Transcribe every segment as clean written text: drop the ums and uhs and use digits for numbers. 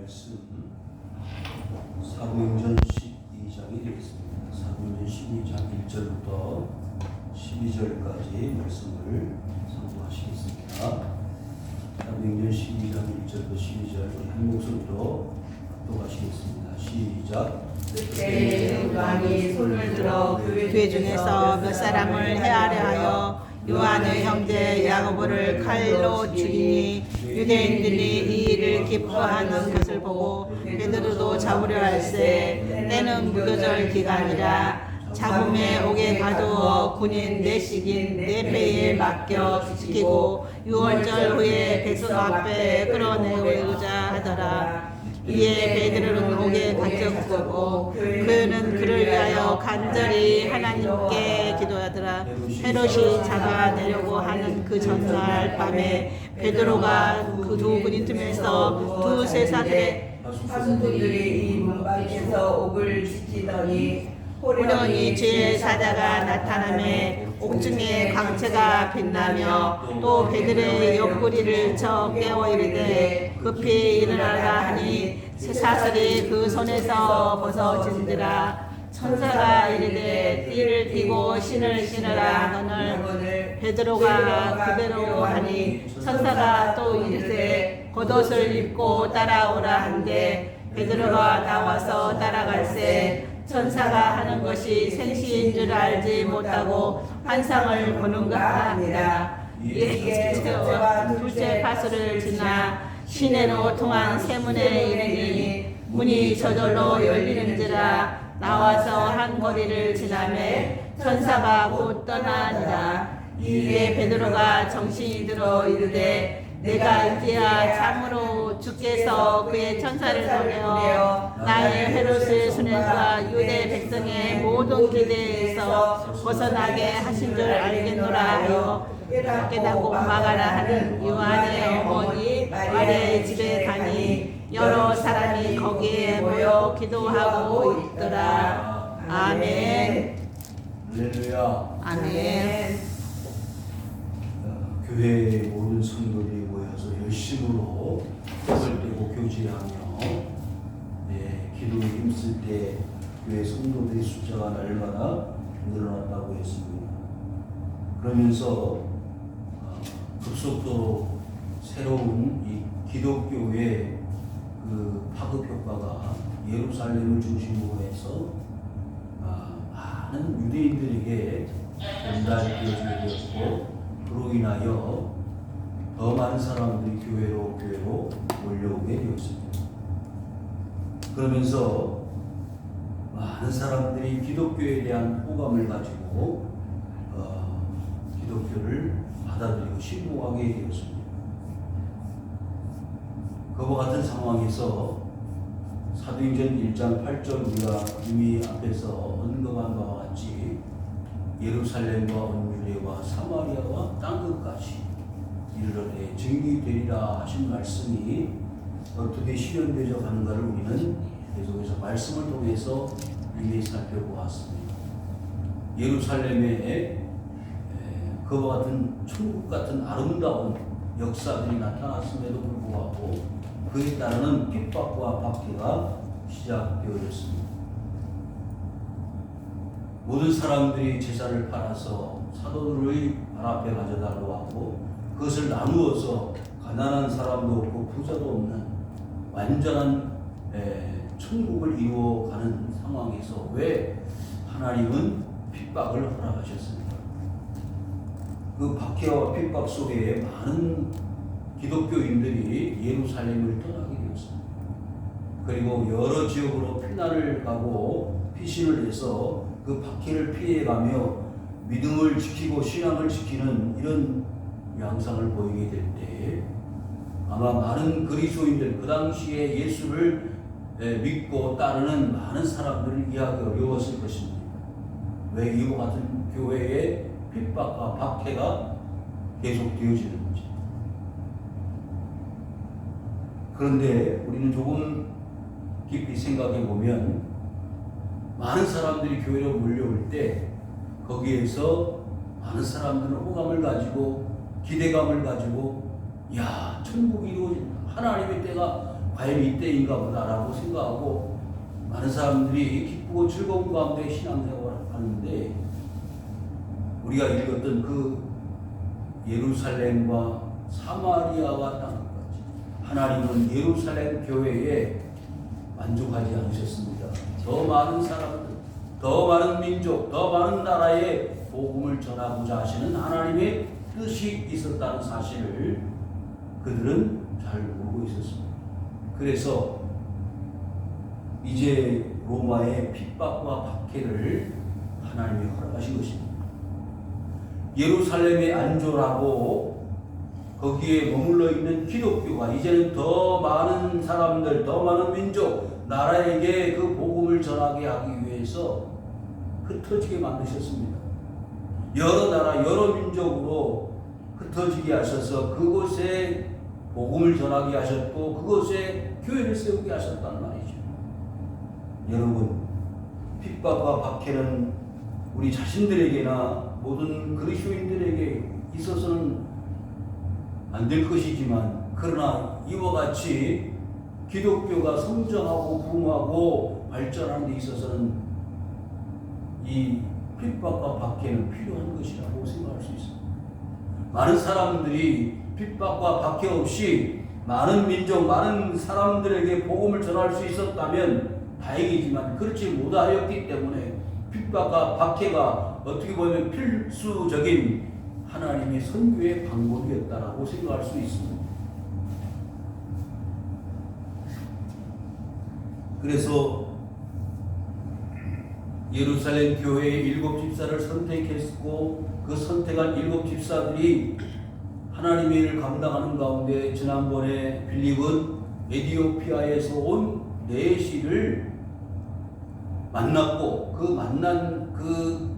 말씀 사도행전 12장이 되겠습니다. 사도행전 12장 1절부터 12절까지 말씀을 상고하시겠습니다. 사도행전 12장 1절부터 12절 한 목소리로 합독하시겠습니다. 시작. 그때 왕이 손을 들어 교회 중에서 몇 사람을 해하려 하여 요한의 형제 야고보를 칼로 죽이니 유대인들이 이 일을 기뻐하는 것을 보고 베드로도 잡으려 할세. 때는 무교절 기간이라 잡음에 옥에 가두어 군인 내식인 내배에 맡겨 지키고 6월절 후에 백성 앞에 끌어내고자 하더라. 이에 베드로는 옥에 갇혔고 그는 그를 위하여 간절히 하나님께 기도하더라. 헤롯이 잡아내려고 하는 그 전날 밤에 베드로가 그 두 군인 틈에서 두세 사람의 사슴들이 이 문밖에서 옥을 지키더니 호련히 주의 사자가 나타나매 옥중에 광채가 빛나며 또 베드로의 옆구리를 쳐 깨워 이르되 급히 일어나라 하니 사슬이 그 손에서 벗어진지라. 천사가 이르되 띠를 띠고 신을 신으라 하거늘 베드로가 그대로 하니 천사가 또 이르되 겉옷을 입고 따라오라 한데 베드로가 나와서 따라갈새. 천사가 하는 것이 생시인 줄 알지 못하고 환상을 보는가 하니라. 이에 첫째와 둘째 파수를 지나 시내로 통한 세문에 이르니 문이 저절로 열리는지라. 나와서 한 거리를 지나매 천사가 곧 떠나니라. 이에 베드로가 정신이 들어 이르되 내가 이제야 참으로 주께서 그의 천사를 보내어 나의 헤롯의 손에서 유대 백성의 모든 기대에서 벗어나게 하신 줄 알겠노라 하여 깨닫고 막아라 하는 요한의 어머니 마리아의 집에 가니 여러 사람이 거기에 모여 기도하고 있더라. 아멘. 할렐루야. 아멘. 교회의 모든 성도들이 모여서 열심으로 뜻을 떼고 교제하며 기도에 힘쓸 때 교회 성도들의 숫자가 날마다 늘어났다고 했습니다. 그러면서 급속도로 새로운 이 기독교의 그 파급 효과가 예루살렘을 중심으로 해서 많은 유대인들에게 전달되어지게 되었고 그로 인하여 더 많은 사람들이 교회로 몰려오게 되었습니다. 그러면서 많은 사람들이 기독교에 대한 호감을 가지고 기독교를 받아들이고 신봉하게 되었습니다. 그와 같은 상황에서 사도행전 1장 8절 우리가 이미 앞에서 언급한 바와 같이 예루살렘과 온 유대와 사마리아와 땅끝까지 이르러되 증인이 되리라 하신 말씀이 어떻게 실현되어 가는가를 우리는 계속해서 말씀을 통해서 이미 살펴보았습니다. 예루살렘에 그와 같은 천국 같은 아름다운 역사들이 나타났음에도 불구하고 그에 따르는 핍박과 박해가 시작되어졌습니다. 모든 사람들이 제사를 팔아서 사도들의 발 앞에 가져달라고 하고 그것을 나누어서 가난한 사람도 없고 부자도 없는 완전한 천국을 이루어가는 상황에서 왜 하나님은 핍박을 허락하셨습니까? 그 박해와 핍박 속에 많은 기독교인들이 예루살렘을 떠나게 되었습니다. 그리고 여러 지역으로 피난을 가고 피신을 해서 그 박해를 피해가며 믿음을 지키고 신앙을 지키는 이런 양상을 보이게 될 때 아마 많은 그리스도인들 그 당시에 예수를 믿고 따르는 많은 사람들을 이해하기 어려웠을 것입니다. 왜 이와 같은 교회의 핍박과 박해가 계속되어지는지. 그런데 우리는 조금 깊이 생각해 보면 많은 사람들이 교회로 몰려올 때 거기에서 많은 사람들은 호감을 가지고 기대감을 가지고 야 천국이 이루어진다. 하나님의 때가 과연 이때인가 보다라고 생각하고 많은 사람들이 기쁘고 즐거운 가운데 신앙생활을 하는데, 우리가 읽었던 그 예루살렘과 사마리아와 땅까지 하나님은 예루살렘 교회에 만족하지 않으셨습니다. 더 많은 사람들, 더 많은 민족, 더 많은 나라에 복음을 전하고자 하시는 하나님의 뜻이 있었다는 사실을 그들은 잘 모르고 있었습니다. 그래서 이제 로마의 핍박과 박해를 하나님이 허락하신 것입니다. 예루살렘에 안전하고 거기에 머물러 있는 기독교가 이제는 더 많은 사람들, 더 많은 민족, 나라에게 그 복음을 전하게 하기 위해서 흩어지게 만드셨습니다. 여러 나라, 여러 민족으로 흩어지게 하셔서 그곳에 복음을 전하게 하셨고 그곳에 교회를 세우게 하셨단 말이죠. 여러분, 핍박과 박해는 우리 자신들에게나 모든 그리스도인들에게 있어서는 안 될 것이지만, 그러나 이와 같이 기독교가 성장하고 부흥하고 발전하는 데 있어서는 이 핍박과 박해는 필요한 것이라고 생각할 수 있습니다. 많은 사람들이 핍박과 박해 없이 많은 민족, 많은 사람들에게 복음을 전할 수 있었다면 다행이지만 그렇지 못하였기 때문에 핍박과 박해가 어떻게 보면 필수적인 하나님의 선교의 방법이었다라고 생각할 수 있습니다. 그래서 예루살렘 교회의 7 집사를 선택했고 그 선택한 7 집사들이 하나님의 일을 감당하는 가운데 지난번에 빌립은 에티오피아에서 온 내시를 만났고 그 만난 그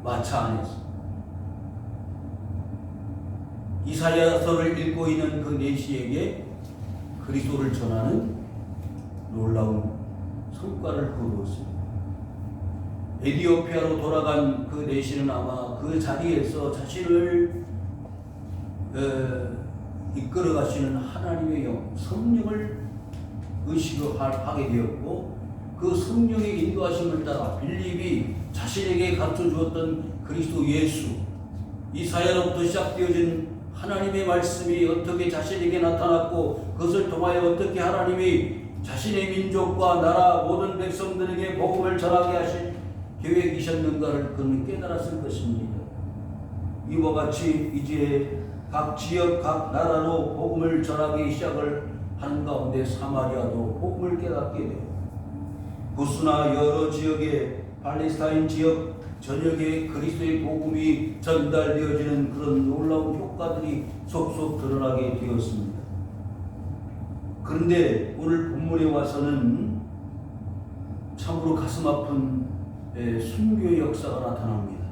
마차 안에서 이사야서를 읽고 있는 그 내시에게 그리스도를 전하는 놀라운 성과를 거두었습니다. 에티오피아로 돌아간 그 내시는 아마 그 자리에서 자신을 이끌어 가시는 하나님의 영, 성령을 의식을 하게 되었고 그 성령의 인도하심을 따라 빌립이 자신에게 가르쳐 주었던 그리스도 예수, 이사야로부터 시작되어진 하나님의 말씀이 어떻게 자신에게 나타났고 그것을 통하여 어떻게 하나님이 자신의 민족과 나라 모든 백성들에게 복음을 전하게 하실 계획이셨는가를 그는 깨달았을 것입니다. 이와 같이 이제 각 지역 각 나라로 복음을 전하기 시작을 하는 가운데 사마리아도 복음을 깨닫게 되고 구스나 여러 지역의 팔레스타인 지역 전역에 그리스도의 복음이 전달되어지는 그런 놀라운 효과들이 속속 드러나게 되었습니다. 그런데 오늘 본문에 와서는 참으로 가슴 아픈 순교의 역사가 나타납니다.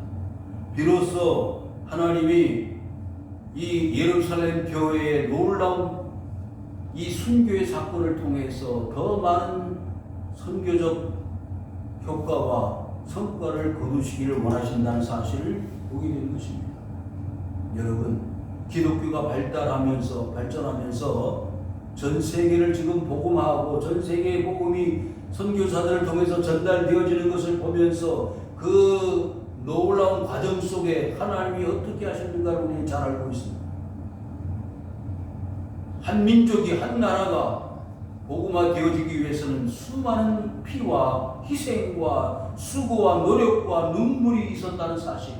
비로소 하나님이 이 예루살렘 교회의 놀라운 이 순교의 사건을 통해서 더 많은 선교적 효과와 성과를 거두시기를 원하신다는 사실을 보게 되는 것입니다. 여러분, 기독교가 발전하면서 전 세계를 지금 복음하고 전 세계의 복음이 선교사들을 통해서 전달되어지는 것을 보면서 그 놀라운 과정 속에 하나님이 어떻게 하셨는가를 우리는 잘 알고 있습니다. 한 민족이 한 나라가 복음화 되어지기 위해서는 수많은 피와 희생과 수고와 노력과 눈물이 있었다는 사실.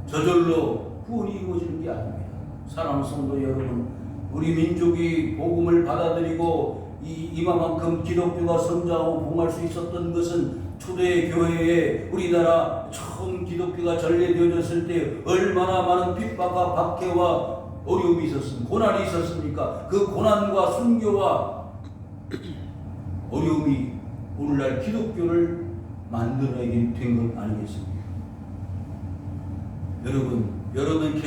저절로 구원이 이루어지는 게 아닙니다. 사랑하는 성도 여러분, 우리 민족이 복음을 받아들이고 이만큼 기독교가 성장하고 봉할 수 있었던 것은 초대 교회에 우리나라 처음 기독교가 전래되어졌을 때 얼마나 많은 핍박과 박해와 어려움이 있었습니까? 고난이 있었습니까? 그 고난과 순교와 어려움이 오늘날 기독교를 만들어내게 된 것 아니겠습니까? 여러분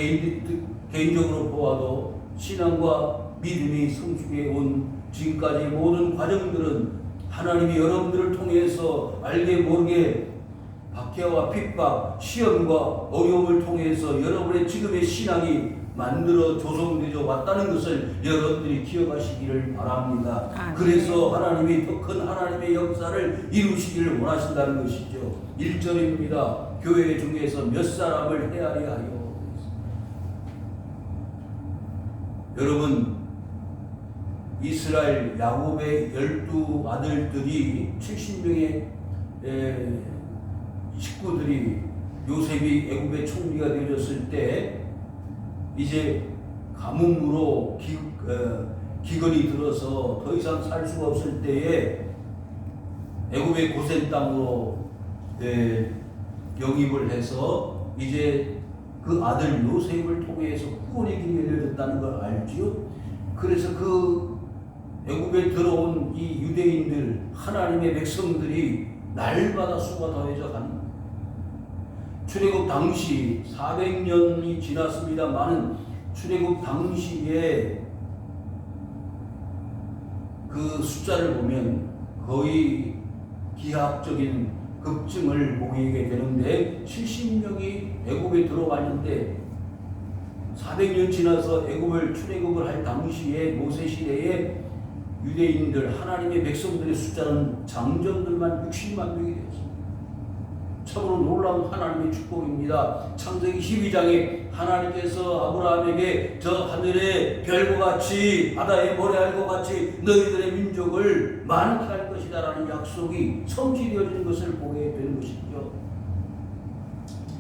개인적으로 보아도 신앙과 믿음이 성숙해 온 지금까지 모든 과정들은 하나님이 여러분들을 통해서 알게 모르게 박해와 핍박, 시험과 어려움을 통해서 여러분의 지금의 신앙이 만들어 조성되어 왔다는 것을 여러분들이 기억하시기를 바랍니다. 아멘. 그래서 하나님이 더 큰 하나님의 역사를 이루시기를 원하신다는 것이죠. 1절입니다. 교회 중에서 몇 사람을 헤아려 하여. 여러분, 이스라엘 야곱의 12 아들들이 70명의 식구들이 요셉이 애굽의 총리가 되어졌을 때 이제 가뭄으로 기근이 들어서 더 이상 살 수가 없을 때에 애굽의 고센 땅으로 영입을 해서 이제 그 아들 요셉을 통해서 구원의 길이 열려졌다는 걸 알지요. 그래서 그 애굽에 들어온 이 유대인들, 하나님의 백성들이 날마다 수가 더해져 가는 거예요. 출애굽 당시 400년이 지났습니다만은 출애굽 당시에 그 숫자를 보면 거의 기하학적인 급증을 보이게 되는데 70명이 애굽에 들어갔는데 400년 지나서 애굽을 출애굽을 할 당시에 모세 시대에 유대인들 하나님의 백성들의 숫자는 장정들만 60만 명이 되었습니다. 참으로 놀라운 하나님의 축복입니다. 창세기 12장에 하나님께서 아브라함에게 저 하늘의 별과 같이 바다의 모래알과 같이 너희들의 민족을 많게 할 것이다 라는 약속이 성취되어지는 것을 보게 되는 것이죠.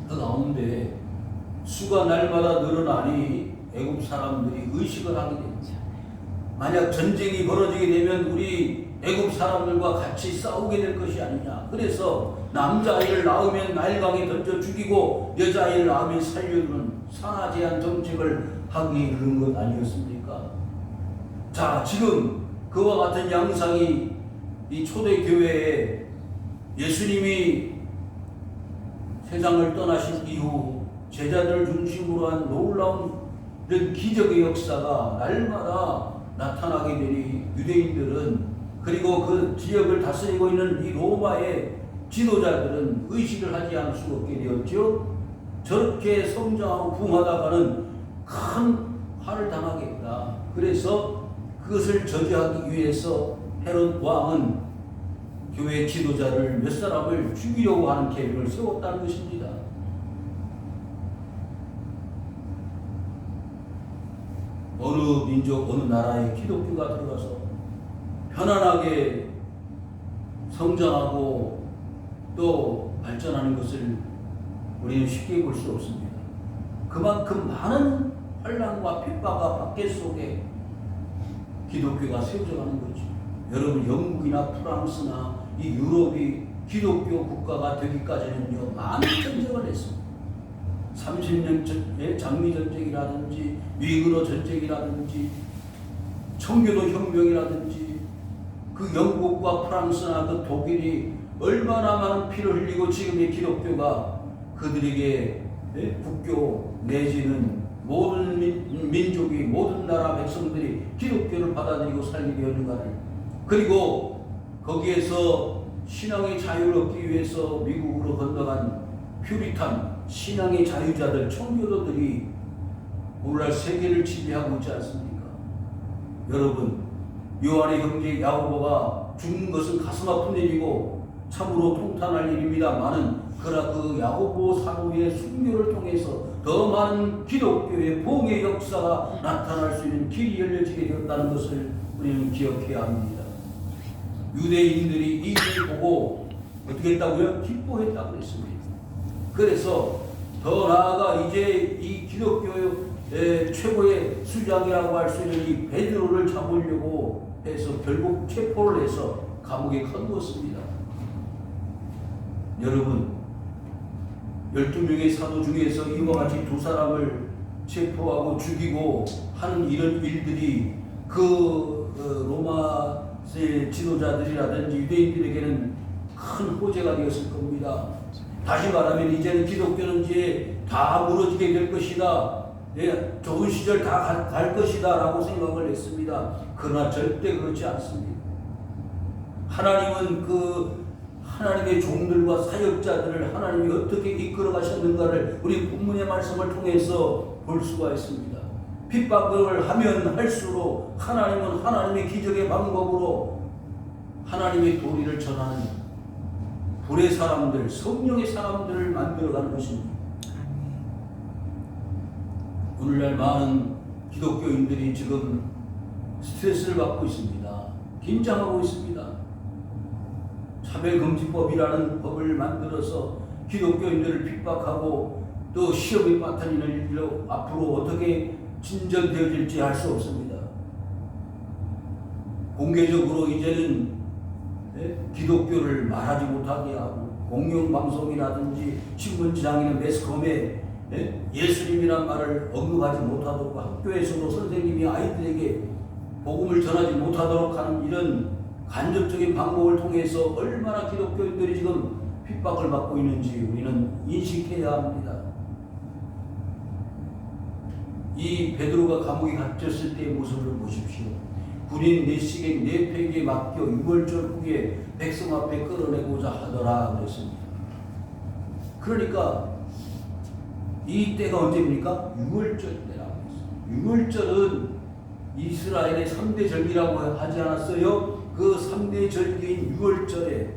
그 가운데 수가 날마다 늘어나니 애굽 사람들이 의식을 하게 됩니다. 만약 전쟁이 벌어지게 되면 우리 애굽 사람들과 같이 싸우게 될 것이 아니냐. 그래서 남자아이를 낳으면 나일강에 던져 죽이고 여자아이를 낳으면 살려두는 상하제한 정책을 하기 이른 것 아니었습니까? 자, 지금 그와 같은 양상이 이 초대교회에 예수님이 세상을 떠나신 이후 제자들을 중심으로 한 놀라운 이런 기적의 역사가 날마다 나타나게 되니 유대인들은 그리고 그 지역을 다스리고 있는 이 로마의 지도자들은 의식을 하지 않을 수 없게 되었죠. 저렇게 성장하고 부흥하다가는 큰 화를 당하겠다. 그래서 그것을 저지하기 위해서 헤롯 왕은 교회 지도자를 몇 사람을 죽이려고 하는 계획을 세웠다는 것입니다. 어느 민족, 어느 나라에 기독교가 들어가서 편안하게 성장하고 또 발전하는 것을 우리는 쉽게 볼 수 없습니다. 그만큼 많은 환난과 핍박과 박해 속에 기독교가 세워져가는 거죠. 여러분, 영국이나 프랑스나 이 유럽이 기독교 국가가 되기까지는요 많은 전쟁을 했습니다. 30년 전에 장미전쟁이라든지 위그너 전쟁이라든지 청교도 혁명이라든지 그 영국과 프랑스나 그 독일이 얼마나 많은 피를 흘리고 지금의 기독교가 그들에게 국교 내지는 모든 민족이 모든 나라 백성들이 기독교를 받아들이고 살게 되었는가를, 그리고 거기에서 신앙의 자유를 얻기 위해서 미국으로 건너간 퓨리탄 신앙의 자유자들, 청교도들이 오늘날 세계를 지배하고 있지 않습니까? 여러분, 요한의 형제 야고보가 죽는 것은 가슴 아픈 일이고 참으로 통탄할 일입니다만은, 그러나 그 야고보 사도의 순교를 통해서 더 많은 기독교의 부흥의 역사가 나타날 수 있는 길이 열려지게 되었다는 것을 우리는 기억해야 합니다. 유대인들이 이 일을 보고 어떻게 했다고요? 기뻐했다고 했습니다. 그래서 더 나아가 이제 이 기독교의 최고의 수장이라고 할 수 있는 이 베드로를 잡으려고 해서 결국 체포를 해서 감옥에 건두었습니다. 여러분, 12명의 사도 중에서 이와 같이 두 사람을 체포하고 죽이고 하는 이런 일들이 그 로마의 지도자들이라든지 유대인들에게는 큰 호재가 되었을 겁니다. 다시 말하면 이제는 기독교는 이제 다 무너지게 될 것이다. 좋은 시절 다 갈 것이다 라고 생각을 했습니다. 그러나 절대 그렇지 않습니다. 하나님은 그 하나님의 종들과 사역자들을 하나님이 어떻게 이끌어 가셨는가를 우리 본문의 말씀을 통해서 볼 수가 있습니다. 핍박을 하면 할수록 하나님은 하나님의 기적의 방법으로 하나님의 도리를 전하는 불의 사람들, 성령의 사람들을 만들어가는 것입니다. 오늘날 많은 기독교인들이 지금 스트레스를 받고 있습니다. 긴장하고 있습니다. 차별금지법이라는 법을 만들어서 기독교인들을 핍박하고 또 시험에 빠뜨리는 일로 앞으로 어떻게 진전되어질지 알 수 없습니다. 공개적으로 이제는 기독교를 말하지 못하게 하고 공영방송이라든지 신문지상이나 매스컴에 예수님이란 말을 언급하지 못하도록 학교에서도 선생님이 아이들에게 복음을 전하지 못하도록 하는 이런 간접적인 방법을 통해서 얼마나 기독교인들이 지금 핍박을 받고 있는지 우리는 인식해야 합니다. 이 베드로가 감옥에 갇혔을 때의 모습을 보십시오. 군인 내식에 내패기에 맡겨 유월절 후에 백성 앞에 끌어내고자 하더라 그랬습니다. 그러니까 이 때가 언제입니까? 유월절 때라고 했어요. 유월절은 이스라엘의 3대 절기라고 하지 않았어요? 그 3대 절기인 유월절에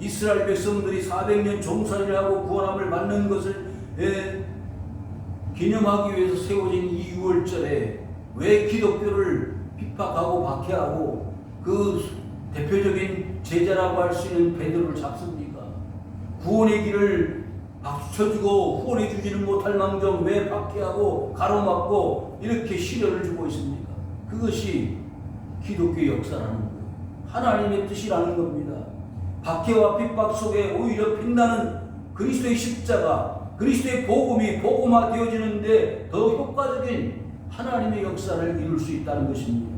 이스라엘 백성들이 400년 종살이를 하고 구원함을 받는 것을 기념하기 위해서 세워진 이 유월절에 왜 기독교를 핍박하고 박해하고 그 대표적인 제자라고 할 수 있는 베드로를 잡습니까? 구원의 길을 박수쳐주고 후원해 주지는 못할 망정 왜 박해하고 가로막고 이렇게 시련을 주고 있습니까? 그것이 기독교 역사라는 거예요. 하나님의 뜻이라는 겁니다. 박해와 핍박 속에 오히려 빛나는 그리스도의 십자가, 그리스도의 복음이 복음화되어지는데 더 효과적인 하나님의 역사를 이룰 수 있다는 것입니다.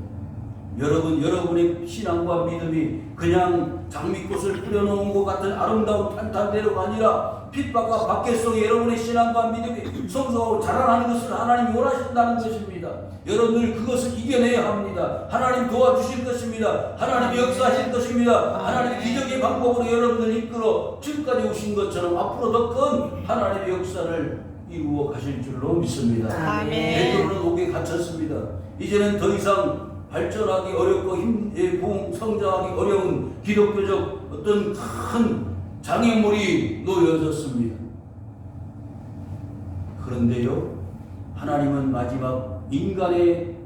여러분의 신앙과 믿음이 그냥 장미꽃을 뿌려놓은 것 같은 아름다운 탄탄대로가 아니라 핍박과 박해 속에 여러분의 신앙과 믿음이 성숙하고 자라나는 것을 하나님이 원하신다는 것입니다. 여러분들 그것을 이겨내야 합니다. 하나님 도와주실 것입니다. 하나님이 역사하실 것입니다. 하나님 기적의 방법으로 여러분들 이끌어 지금까지 오신 것처럼 앞으로 더 큰 하나님의 역사를 이루어 가실 줄로 믿습니다. 아멘. 베드로는 옥에 갇혔습니다. 이제는 더 이상 발전하기 어렵고 성장하기 어려운 기독교적 어떤 큰 장애물이 놓여졌습니다. 그런데요, 하나님은 마지막 인간의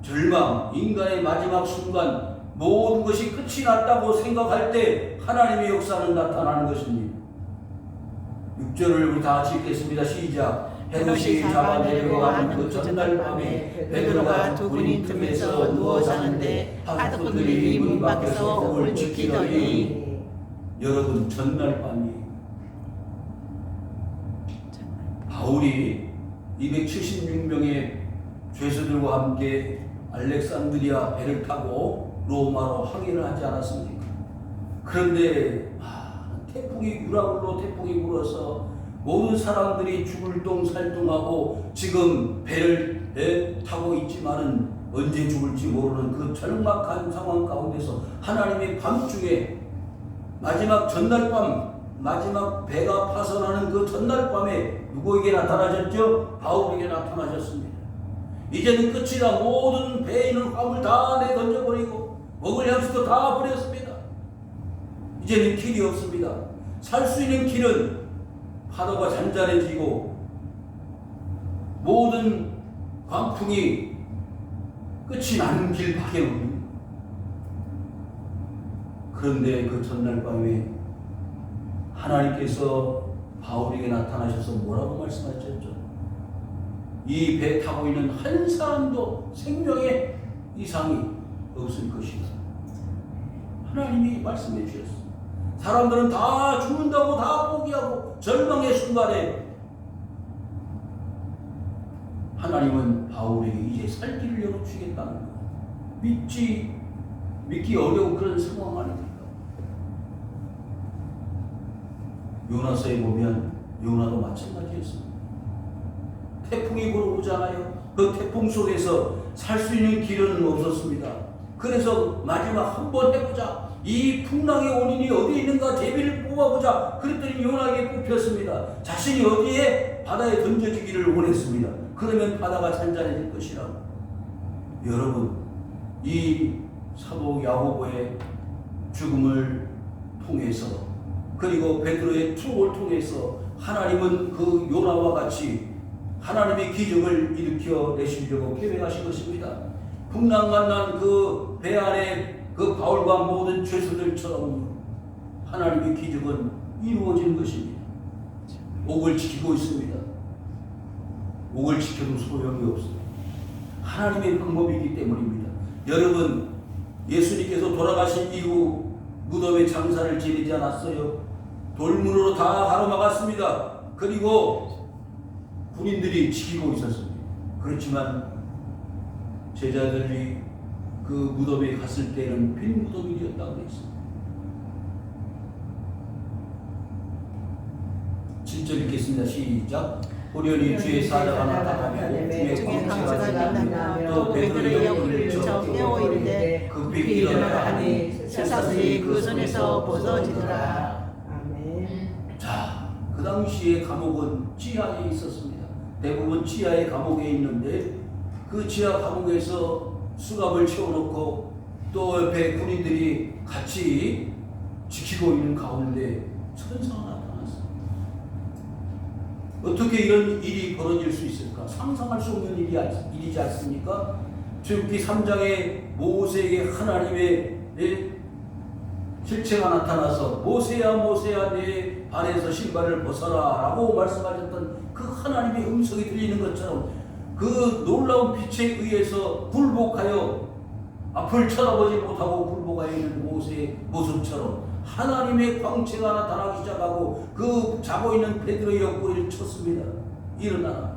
절망, 인간의 마지막 순간 모든 것이 끝이 났다고 생각할 때 하나님의 역사는 나타나는 것입니다. 6절을 우리 다 같이 읽겠습니다. 시작. 헤롯이 잡아내려고 하는 그 전날 밤에 베드로가 두 군인 틈에서 누워 자는데 하득분들이 문 밖에서 옥을 지키더니 여러분 전날 밤이 바울이 276명의 죄수들과 함께 알렉산드리아 배를 타고 로마로 항해를 하지 않았습니까? 그런데 태풍이 유라굴로 태풍이 불어서 모든 사람들이 죽을 똥살똥하고 지금 배를 타고 있지만은 언제 죽을지 모르는 그 절박한 상황 가운데서 하나님의 밤중에 마지막 전날 밤, 마지막 배가 파선하는 그 전날 밤에 누구에게 나타나셨죠? 바울에게 나타나셨습니다. 이제는 끝이다. 모든 배에 있는 화물 다 내던져버리고 먹을 양식도 다 버렸습니다. 이제는 길이 없습니다. 살 수 있는 길은 파도가 잔잔해지고 모든 광풍이 끝이 나는 길밖에 없는. 그런데 그 전날 밤에 하나님께서 바울에게 나타나셔서 뭐라고 말씀하셨죠? 이 배 타고 있는 한 사람도 생명의 이상이 없을 것이다. 하나님이 말씀해 주셨습니다. 사람들은 다 죽는다고 다 포기하고 절망의 순간에 하나님은 바울에게 이제 살 길을 열어주시겠다는 거예요. 믿기 어려운 그런 상황 아닙니까? 요나서에 보면 요나도 마찬가지였습니다. 태풍이 불어오잖아요. 그 태풍 속에서 살 수 있는 길은 없었습니다. 그래서 마지막 한번 해보자. 이 풍랑의 원인이 어디에 있는가 제비를 뽑아보자. 그랬더니 요나에게 뽑혔습니다. 자신이 어디에 바다에 던져지기를 원했습니다. 그러면 바다가 잔잔해질 것이라고. 여러분, 이 사도 야고보의 죽음을 통해서 그리고 베드로의 투옥을 통해서 하나님은 그 요나와 같이 하나님의 기적을 일으켜 내시려고 계획하신 것입니다. 풍랑만난 그 배 안에 그 바울과 모든 죄수들처럼 하나님의 기적은 이루어진 것입니다. 옥을 지키고 있습니다. 옥을 지켜도 소용이 없습니다. 하나님의 방법이기 때문입니다. 여러분, 예수님께서 돌아가신 이후 무덤에 장사를 지내지 않았어요. 돌문으로 다 가로막았습니다. 그리고 군인들이 지키고 있었습니다. 그렇지만 제자들이 그 무덤에 갔을 때는 빈 무덤이었다고 했습니다. 7절 읽겠습니다. 시작. 호련히 주의 사자가 나타나며 옥중에 광채가 빛나며 또 베드로의 옆을 쳐 깨워 이르되 급히 일어나라 하니 쇠사슬이 그 손에서 벗어지더라. 아멘. 자, 그 당시에 감옥은 지하에 있었습니다. 대부분 지하의 감옥에 있는데 그 지하 감옥에서 수갑을 채워놓고 또 옆에 군인들이 같이 지키고 있는 가운데 천사가 나타났어요. 어떻게 이런 일이 벌어질 수 있을까? 상상할 수 없는 일이지 않습니까? 출애굽기 3장에 모세에게 하나님의 실체가 나타나서 모세야 모세야 내 발에서 신발을 벗어라 라고 말씀하셨던 그 하나님의 음성이 들리는 것처럼 그 놀라운 빛에 의해서 굴복하여 앞을 쳐다보지 못하고 굴복하여 있는 모세의 모습처럼 하나님의 광채가 나타나기 시작하고 그 자고 있는 베드로의 옆구리를 쳤습니다. 일어나라.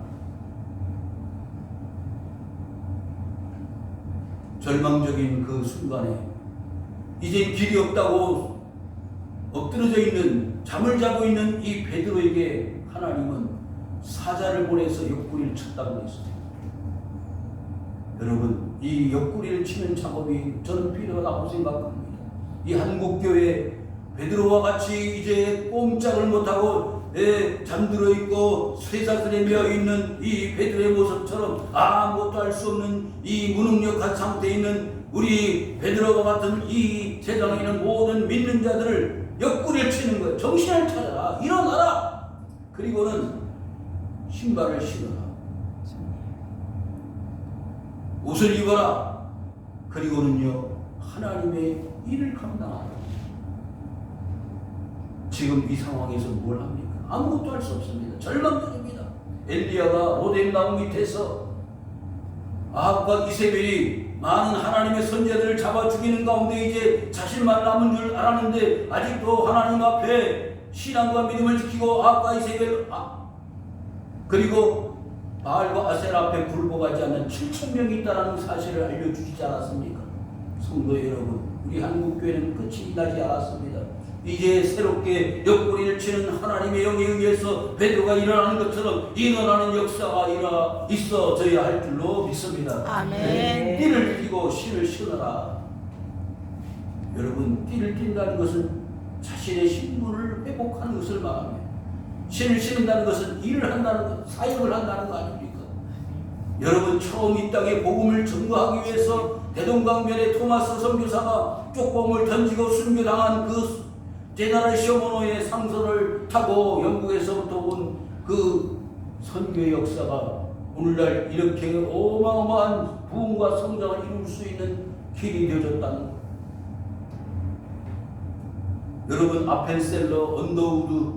절망적인 그 순간에 이제 길이 없다고 엎드러져 있는 잠을 자고 있는 이 베드로에게 하나님은 사자를 보내서 옆구리를 쳤다고 했습니다. 여러분, 이 옆구리를 치는 작업이 저는 필요하다고 생각합니다. 이 한국교회 베드로와 같이 이제 꼼짝을 못하고 잠들어 있고 쇠사슬에 매여 있는 이 베드로의 모습처럼 아무것도 할 수 없는 이 무능력한 상태에 있는 우리 베드로와 같은 이 세상에 있는 모든 믿는 자들을 옆구리를 치는 거예요. 정신을 차려라. 일어나라. 그리고는 신발을 신어라. 옷을 입어라. 그리고는요, 하나님의 일을 감당하라. 지금 이 상황에서 뭘 합니까? 아무것도 할 수 없습니다. 절망적입니다. 엘리야가 로뎀 나무 밑에서 아합과 이세벨이 많은 하나님의 선제들을 잡아 죽이는 가운데 이제 자신만 남은 줄 알았는데 아직도 하나님 앞에 신앙과 믿음을 지키고 아합과 이세벨 그리고 바알과 아세라 앞에 굴복하지 않는 7,000명이 있다는 사실을 알려주시지 않았습니까? 성도 여러분, 우리 한국교회는 끝이 나지 않았습니다. 이제 새롭게 옆구리를 치는 하나님의 영에 의해서 베드로가 일어나는 것처럼 일어나는 역사가 있어져야 할 줄로 믿습니다. 아멘. 띠를 띠고 신을 신어라. 여러분, 띠를 띈다는 것은 자신의 신분을 회복하는 것을 말합니다. 신을 신는다는 것은 일을 한다는 것, 사역을 한다는 거 아닙니까? 여러분, 처음 이 땅에 복음을 전거하기 위해서 대동강변에 토마스 선교사가 쪽봉을 던지고 순교당한 그 제너럴 쇼모노의 상선을 타고 영국에서부터 온 그 선교의 역사가 오늘날 이렇게 어마어마한 부흥과 성장을 이룰 수 있는 길이 되어졌다는 것. 여러분, 아펜셀러 언더우드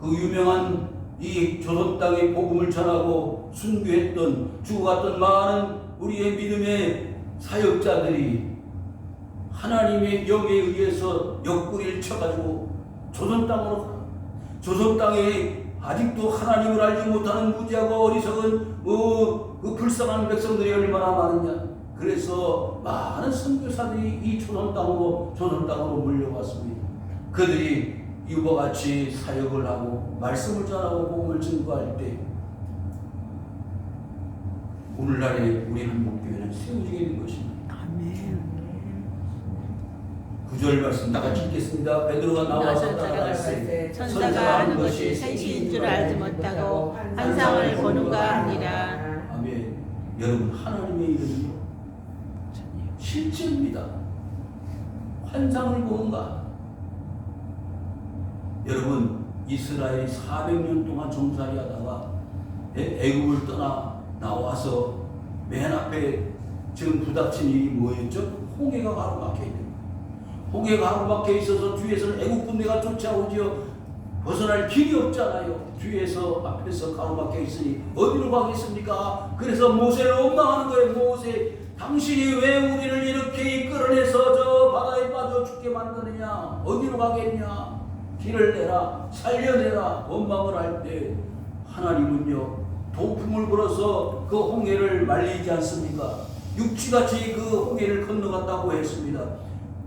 그 유명한 이 조선 땅의 복음을 전하고 순교했던 죽어갔던 많은 우리의 믿음의 사역자들이 하나님의 영에 의해서 옆구리를 쳐가지고 조선 땅으로 가. 조선 땅에 아직도 하나님을 알지 못하는 무지하고 어리석은 그 불쌍한 백성들이 얼마나 많으냐. 그래서 많은 선교사들이 이 조선 땅으로 몰려왔습니다. 그들이 이와 같이 사역을 하고 말씀을 전하고 복음을 증거할 때 오늘날의 우리 한국교회는 세워지게 된 것입니다. 아멘. 9절 말씀 다 같이 읽겠습니다. 베드로가 나와서 따라갈 때 천사가 하는 것이 생시인 줄 알지 못하고 환상을 보는가 아니라. 아멘. 여러분, 하나님의 이름이요 실제입니다. 환상을 보는가? 여러분, 이스라엘이 400년 동안 정살이 하다가 애굽을 떠나 나와서 맨 앞에 지금 부닥친 일이 뭐였죠? 홍해가 가로막혀 있는 거예요. 홍해가 가로막혀 있어서 뒤에서는 애국 군대가 쫓아오지요. 벗어날 길이 없잖아요. 뒤에서 앞에서 가로막혀 있으니 어디로 가겠습니까? 그래서 모세를 원망하는 거예요. 모세, 당신이 왜 우리를 이렇게 이끌어내서 저 바다에 빠져 죽게 만드느냐? 어디로 가겠냐? 길을 내라, 살려내라. 원망을 할 때 하나님은요 동풍을 불어서 그 홍해를 말리지 않습니까? 육지같이 그 홍해를 건너갔다고 했습니다.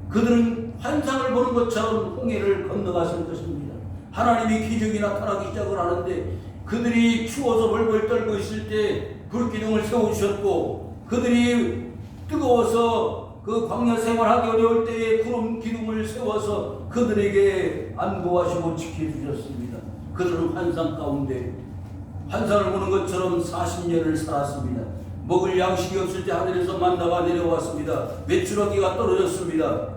그들은 환상을 보는 것처럼 홍해를 건너갔을 것입니다. 하나님이 기적이 나타나기 시작을 하는데 그들이 추워서 벌벌 떨고 있을 때 불기둥을 세워주셨고, 그들이 뜨거워서 그 광야 생활하기 어려울 때에 구름 기둥을 세워서 그들에게 안보하시고 지켜주셨습니다. 그들은 환상 가운데 환상을 보는 것처럼 40년을 살았습니다. 먹을 양식이 없을 때 하늘에서 만나가 내려왔습니다. 메추라기가 떨어졌습니다.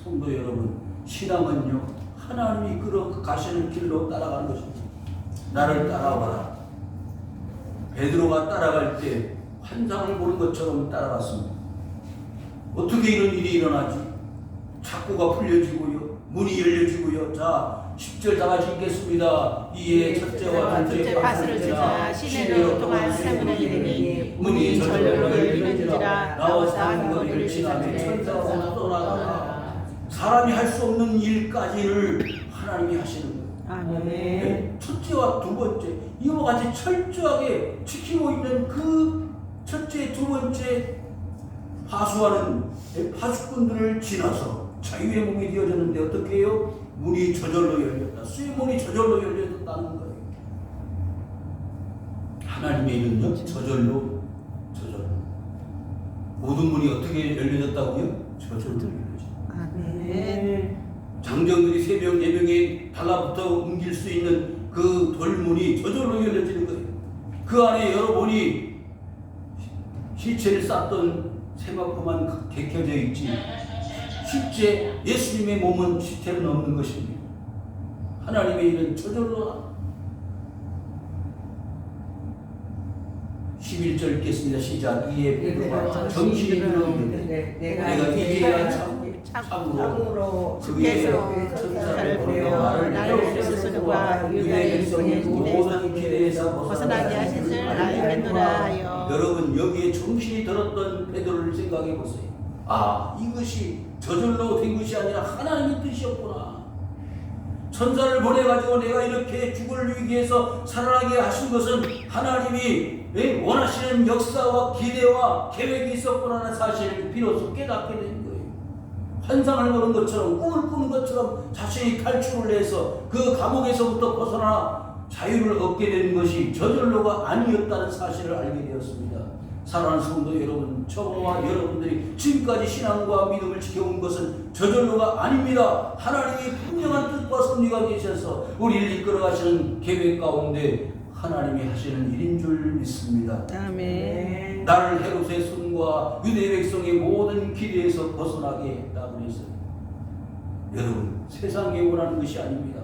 성도 여러분, 신앙은요 하나님이 이끌어 가시는 길로 따라가는 것입니다. 나를 따라와라. 베드로가 따라갈 때 환상을 보는 것처럼 따라갔습니다. 어떻게 이런 일이 일어나지? 창고가 풀려지고요, 문이 열려지고요. 자, 10절 다 같이 읽겠습니다. 이에 첫째와 둘째 밭을 주자 시내로 동안 세문을 이르니 문이 절로 열리는지라. 나와서 한 거리를 지나며 천사가 떠나가라. 사람이 할 수 없는 일까지를 하나님이 하시는 거예요. 아멘. 첫째와 두 번째, 이와 같이 철저하게 지키고 있는 그 첫째, 두 번째 파수하는 파수꾼들을 지나서 자유의 몸이 되어졌는데 어떻게 해요? 문이 저절로 열렸다. 쇠문이 저절로 열렸다는 거예요. 하나님의 일은요 저절로. 모든 문이 어떻게 열려졌다고요? 저절로 열려져. 아멘. 장정들이 3명, 4명이 달라붙어 옮길 수 있는 그 돌문이 저절로 열려지는 거예요. 그 안에 여러분이 시체를 쌌던 세마포만 개켜져 있지 실제 예수님의 몸은 시체는 없는 것입니다. 하나님의 일은 저절로. 11절 읽겠습니다. 시작. 이에 베드로가 정신이 들었는데 내가 이제야 참으로 주께서 천사를 보내어 나를 스스로와 유대인 모든 길에서 벗어나게 하신 줄 알겠노라 하여. 여러분, 여기에 정신이 들었던 베드로를 생각해 보세요. 아, 이것이 저절로 된 것이 아니라 하나님의 뜻이었구나. 천사를 보내가지고 내가 이렇게 죽을 위기에서 살아나게 하신 것은 하나님이 원하시는 역사와 기대와 계획이 있었구나라는 사실을 비로소 깨닫게 된 거예요. 환상을 보는 것처럼, 꿈을 꾸는 것처럼 자신이 탈출을 해서 그 감옥에서부터 벗어나 자유를 얻게 된 것이 저절로가 아니었다는 사실을 알게 되었습니다. 사랑하는 성도 여러분, 저와 여러분들이 지금까지 신앙과 믿음을 지켜온 것은 저절로가 아닙니다. 하나님이 분명한 뜻과 섭리가 계셔서 우리를 이끌어가시는 계획 가운데 하나님이 하시는 일인 줄 믿습니다. 아멘. 나를 헤롯의 손과 유대 백성의 모든 기대에서 벗어나게 했다고 했어요. 여러분, 세상이 원하는 것이 아닙니다.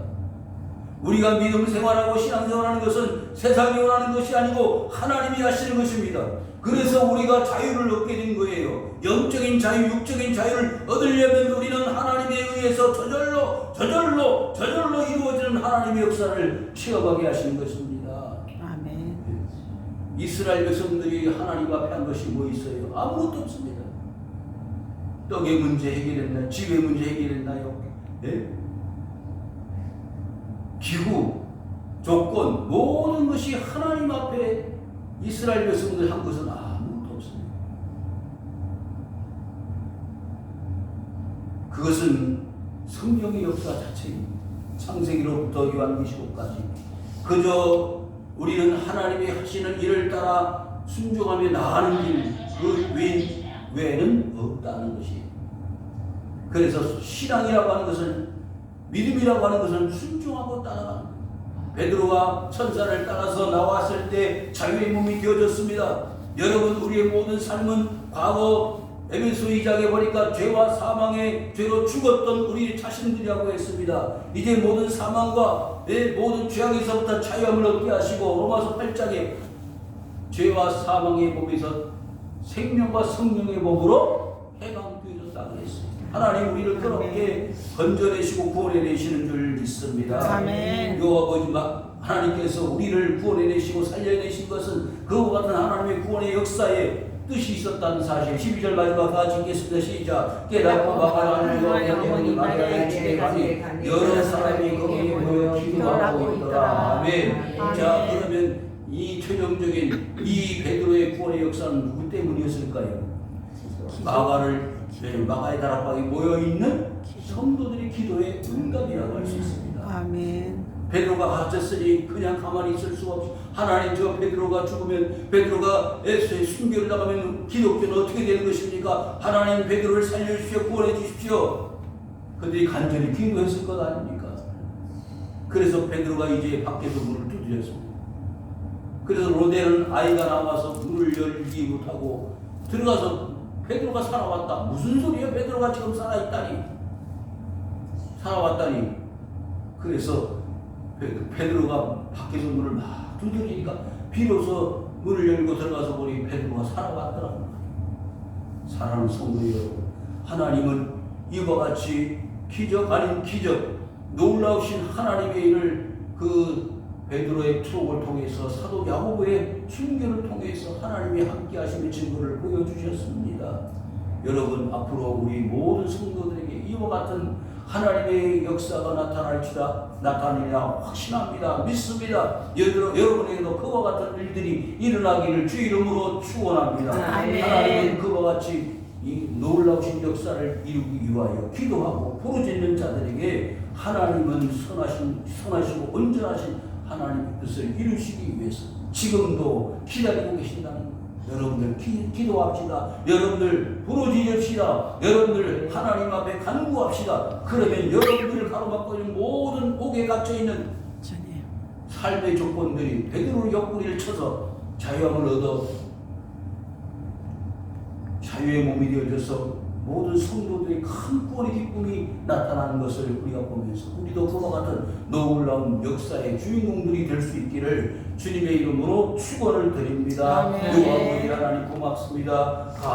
우리가 믿음 생활하고 신앙 생활하는 것은 세상이 원하는 것이 아니고 하나님이 하시는 것입니다. 그래서 우리가 자유를 얻게 된 거예요. 영적인 자유, 육적인 자유를 얻으려면 우리는 하나님에 의해서 저절로 이루어지는 하나님의 역사를 체험하게 하시는 것입니다. 아멘. 이스라엘 백성들이 하나님 앞에 한 것이 뭐 있어요? 아무것도 없습니다. 떡의 문제 해결했나요? 집의 문제 해결했나요? 네? 기후, 조건, 모든 것이 하나님 앞에 이스라엘 백성들 한 것은 아무것도 없습니다. 그것은 성경의 역사 자체입니다. 창세기로부터 요한계시록까지 그저 우리는 하나님이 하시는 일을 따라 순종하며 나가는 길, 그 외에는 없다는 것이에요. 그래서 신앙이라고 하는 것은, 믿음이라고 하는 것은 순종하고 따라가는 거예요. 베드로가 천사를 따라서 나왔을 때 자유의 몸이 되어졌습니다. 여러분, 우리의 모든 삶은 과거 에베소 2장에 보니까 죄와 사망의 죄로 죽었던 우리 자신들이라고 했습니다. 이제 모든 사망과 모든 죄악에서부터 자유함을 얻게 하시고, 로마서 8장에 죄와 사망의 몸에서 생명과 성령의 몸으로 해방되어졌다고 했어요. 하나님 우리를 그렇게 건져내시고 구원해내시는 줄 믿습니다. 아멘. 여호와 아버지 하나님께서 우리를 구원해내시고 살려내신 것은 그와 같은 하나님의 구원의 역사에 뜻이 있었다는 사실. 12절 마지막 같이 읽겠습니다. 시작. 깨닫고 마가라는 영원히 마리아의 집에 가니 여러 사람이 거기에 모여 기도하고 있더라. 아멘. 자, 그러면 이 최종적인 이 베드로의 구원의 역사는 누구 때문이었을까요? 마가의 다락방에 모여있는 성도들의 기도의 응답이라고 할 수 있습니다. 아멘. 베드로가 갇혔으니 그냥 가만히 있을 수가 없어. 하나님, 저 베드로가 죽으면, 베드로가 에스의 순교를 나가면 기독교는 어떻게 되는 것입니까? 하나님, 베드로를 살려주십시오. 구원해 주십시오. 그들이 간절히 기도했을 것 아닙니까? 그래서 베드로가 이제 밖에서 문을 두드렸습니다. 그래서 로데는 아이가 나와서 문을 열지 못하고 들어가서 베드로가 살아왔다. 무슨 소리야? 베드로가 지금 살아있다니. 살아왔다니. 그래서 베드로가 밖에서 문을 막 두드리니까 비로소 문을 열고 들어가서 보니 베드로가 살아왔더라고요. 사랑하는 성도 여러분, 하나님은 이와 같이 기적 아닌 기적, 놀라우신 하나님의 일을 그 베드로의 투옥을 통해서 사도 야고보의 순교를 통해서 하나님이 함께 하심의 증거를 보여주셨습니다. 여러분, 앞으로 우리 모든 성도들에게 이와 같은 하나님의 역사가 나타나리라 확신합니다. 믿습니다. 여러분에게도 그와 같은 일들이 일어나기를 주 이름으로 축원합니다. 하나님은 그와 같이 이 놀라우신 역사를 이루기 위하여 기도하고 부르짖는 자들에게 하나님은 선하시고 온전하신 하나님의 뜻을 이루시기 위해서 지금도 기다리고 계신다는 여러분들 기도합시다. 여러분들 부르짖읍시다. 여러분들 하나님 앞에 간구합시다. 그러면 여러분들을 가로막고 있는 모든 옥에 갇혀있는 삶의 조건들이 베드로의 옆구리를 쳐서 자유함을 얻어 자유의 몸이 되어져서 모든 성도들의 큰 구원의 기쁨이 나타나는 것을 우리가 보면서 우리도 그와 같은 놀라운 역사의 주인공들이 될 수 있기를 주님의 이름으로 축원을 드립니다. 여호와 아버지 하나님 고맙습니다.